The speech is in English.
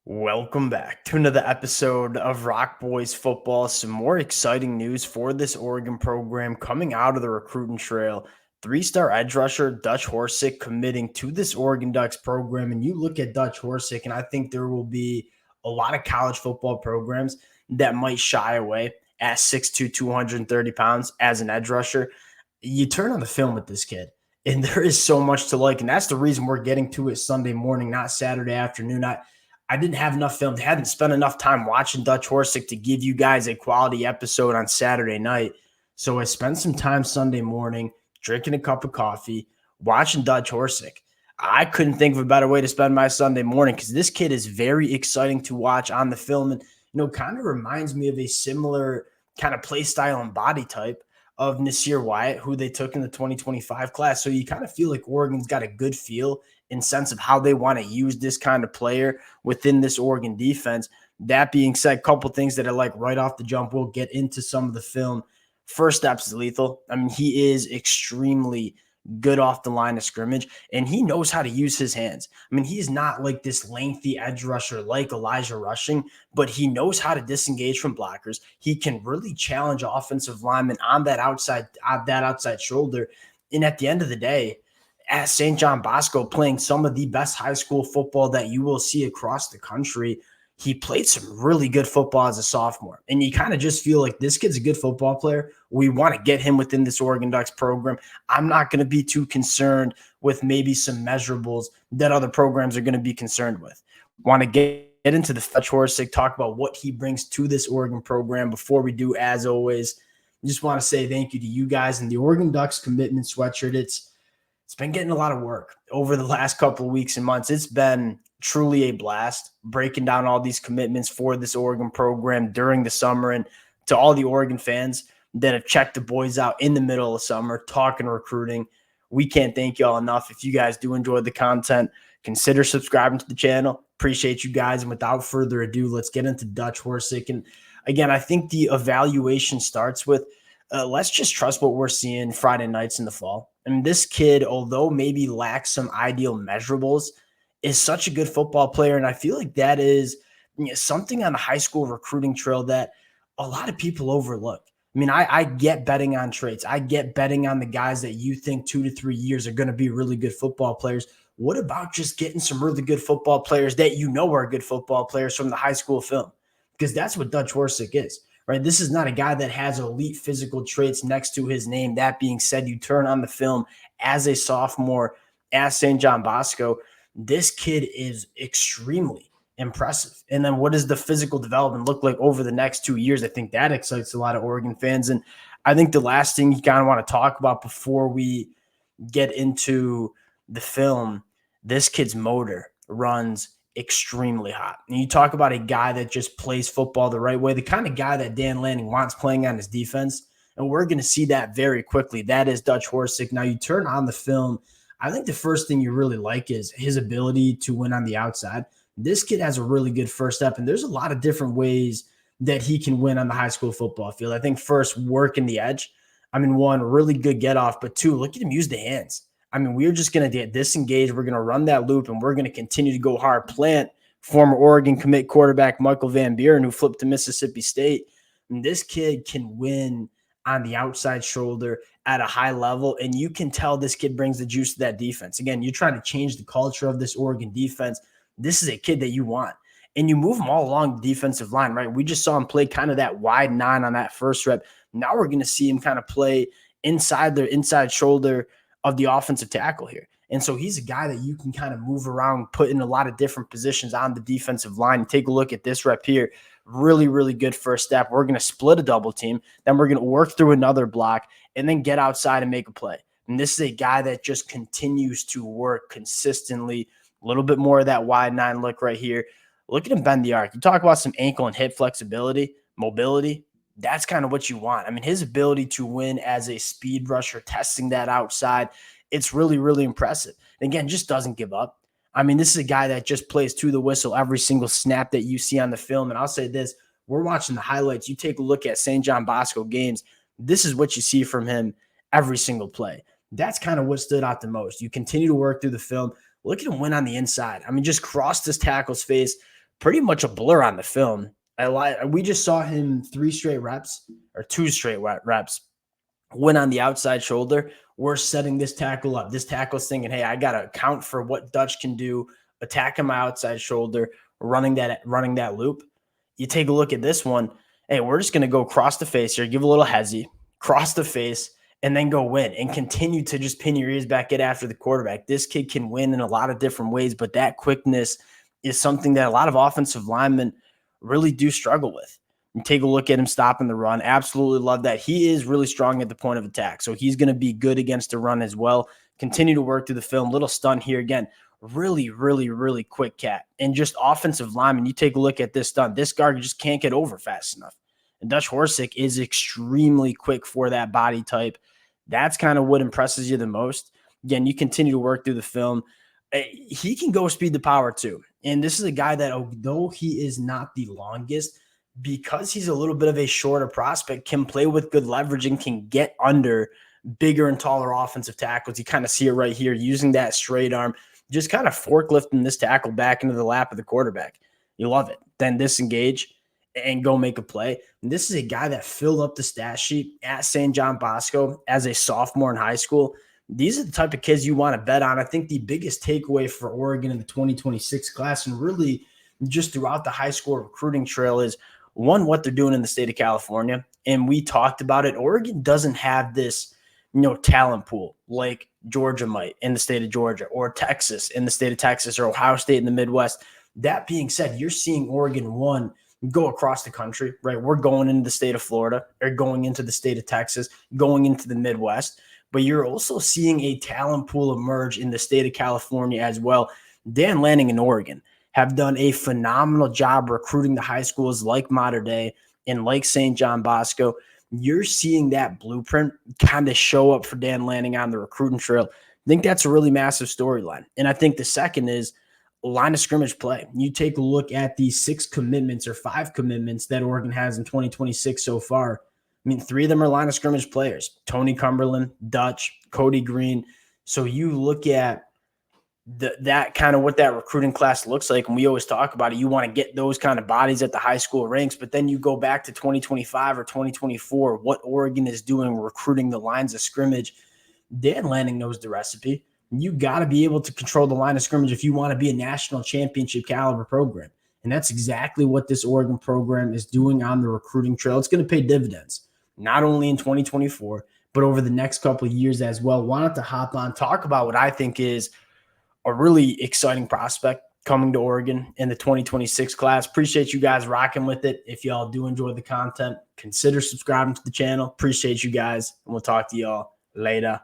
Welcome back to another episode of Rock Boys Football. Some more exciting news for this Oregon program coming out of the recruiting trail. Three-star edge rusher Dutch Horisk committing to this Oregon Ducks program. And you look at Dutch Horisk, and I think there will be a lot of college football programs that might shy away at 6'2", 230 pounds as an edge rusher. You turn on the film with this kid, and there is so much to like. And that's the reason we're getting to it Sunday morning, not Saturday afternoon. I didn't have enough film. Hadn't spent enough time watching Dutch Horisk to give you guys a quality episode on Saturday night. So I spent some time Sunday morning drinking a cup of coffee, watching Dutch Horisk. I couldn't think of a better way to spend my Sunday morning because this kid is very exciting to watch on the film and, kind of reminds me of a similar kind of play style and body type of Nasir Wyatt, who they took in the 2025 class. So you kind of feel like Oregon's got a good feel in sense of how they want to use this kind of player within this Oregon defense. That being said, a couple things that I like right off the jump. We'll get into some of the film. First steps is lethal. I mean, he is extremely good off the line of scrimmage, and he knows how to use his hands. I mean, he's not like this lengthy edge rusher like Elijah Rushing, but he knows how to disengage from blockers. He can really challenge offensive linemen on that outside shoulder. And at the end of the day, at St. John Bosco, playing some of the best high school football that you will see across the country, he played some really good football as a sophomore. And you kind of just feel like this kid's a good football player. We want to get him within this Oregon Ducks program. I'm not going to be too concerned with maybe some measurables that other programs are going to be concerned with. Want to get into the Dutch Horisk, talk about what he brings to this Oregon program. Before we do, as always, I just want to say thank you to you guys and the Oregon Ducks commitment sweatshirt. It's been getting a lot of work over the last couple of weeks and months. It's been truly a blast breaking down all these commitments for this Oregon program during the summer. And to all the Oregon fans that have checked the boys out in the middle of summer, talking recruiting, we can't thank y'all enough. If you guys do enjoy the content, consider subscribing to the channel. Appreciate you guys. And without further ado, let's get into Dutch Horisk. And again, I think the evaluation starts with let's just trust what we're seeing Friday nights in the fall. And this kid, although maybe lacks some ideal measurables, is such a good football player. And I feel like that is something on the high school recruiting trail that a lot of people overlook. I mean, I get betting on traits. I get betting on the guys that you think 2 to 3 years are going to be really good football players. What about just getting some really good football players that you know are good football players from the high school film? Because that's what Dutch Horisk is. Right, this is not a guy that has elite physical traits next to his name. That being said, you turn on the film as a sophomore at St. John Bosco, this kid is extremely impressive. And then what does the physical development look like over the next 2 years? I think that excites a lot of Oregon fans. And I think the last thing you kind of want to talk about before we get into the film, this kid's motor runs extremely hot. And you talk about a guy that just plays football the right way, the kind of guy that Dan Lanning wants playing on his defense. And we're going to see that very quickly. That is Dutch Horisk. Now you turn on the film. I think the first thing you really like is his ability to win on the outside. This kid has a really good first step, and there's a lot of different ways that he can win on the high school football field. I think first, working the edge. I mean, one, really good get off, but two, look at him use the hands. I mean, we're just going to get disengaged. We're going to run that loop, and we're going to continue to go hard. Plant former Oregon commit quarterback Michael Van Buren, who flipped to Mississippi State. And this kid can win on the outside shoulder at a high level, and you can tell this kid brings the juice to that defense. Again, you're trying to change the culture of this Oregon defense. This is a kid that you want. And you move him all along the defensive line, right? We just saw him play kind of that wide nine on that first rep. Now we're going to see him kind of play inside the inside shoulder of the offensive tackle here. And so he's a guy that you can kind of move around, put in a lot of different positions on the defensive line. Take a look at this rep here. Really, really good first step. We're going to split a double team. Then we're going to work through another block and then get outside and make a play. And this is a guy that just continues to work consistently. A little bit more of that wide nine look right here. Look at him bend the arc. You talk about some ankle and hip flexibility, mobility. That's kind of what you want. I mean, his ability to win as a speed rusher, testing that outside, it's really, really impressive. And again, just doesn't give up. I mean, this is a guy that just plays to the whistle every single snap that you see on the film. And I'll say this, we're watching the highlights. You take a look at St. John Bosco games. This is what you see from him every single play. That's kind of what stood out the most. You continue to work through the film. Look at him win on the inside. I mean, just crossed this tackle's face, pretty much a blur on the film. We just saw him 2 straight reps win on the outside shoulder. We're setting this tackle up. This tackle's thinking, hey, I got to account for what Dutch can do, attacking my outside shoulder, running that loop. You take a look at this one. Hey, we're just going to go cross the face here, give a little hezzy, cross the face, and then go win and continue to just pin your ears back, get after the quarterback. This kid can win in a lot of different ways, but that quickness is something that a lot of offensive linemen really do struggle with. You take a look at him stopping the run. Absolutely love that. He is really strong at the point of attack, so he's going to be good against the run as well. Continue to work through the film. Little stunt here again. Really, really, really quick cat. And just offensive lineman, you take a look at this stunt. This guard just can't get over fast enough. And Dutch Horisk is extremely quick for that body type. That's kind of what impresses you the most. Again, you continue to work through the film. He can go speed to power too. And this is a guy that, although he is not the longest, because he's a little bit of a shorter prospect, can play with good leverage and can get under bigger and taller offensive tackles. You kind of see it right here, using that straight arm, just kind of forklifting this tackle back into the lap of the quarterback. You love it. Then disengage and go make a play. And this is a guy that filled up the stat sheet at St. John Bosco as a sophomore in high school. These are the type of kids you want to bet on. I think the biggest takeaway for Oregon in the 2026 class, and really just throughout the high school recruiting trail, is one, what they're doing in the state of California. And we talked about it. Oregon doesn't have this, talent pool like Georgia might in the state of Georgia, or Texas in the state of Texas, or Ohio State in the Midwest. That being said, you're seeing Oregon go across the country, right? We're going into the state of Florida, or going into the state of Texas, going into the Midwest, but you're also seeing a talent pool emerge in the state of California as well. Dan Lanning in Oregon have done a phenomenal job recruiting the high schools like Mater Dei and like St. John Bosco. You're seeing that blueprint kind of show up for Dan Lanning on the recruiting trail. I think that's a really massive storyline. And I think the second is line of scrimmage play. You take a look at the 5 commitments that Oregon has in 2026 so far. 3 of them are line of scrimmage players: Tony Cumberland, Dutch, Cody Green. So you look at that kind of what that recruiting class looks like, and we always talk about it. You want to get those kind of bodies at the high school ranks, but then you go back to 2025 or 2024, what Oregon is doing recruiting the lines of scrimmage. Dan Lanning knows the recipe. You got to be able to control the line of scrimmage if you want to be a national championship caliber program. And that's exactly what this Oregon program is doing on the recruiting trail. It's going to pay dividends, not only in 2024, but over the next couple of years as well. Wanted to hop on, talk about what I think is a really exciting prospect coming to Oregon in the 2026 class. Appreciate you guys rocking with it. If y'all do enjoy the content, consider subscribing to the channel. Appreciate you guys, and we'll talk to y'all later.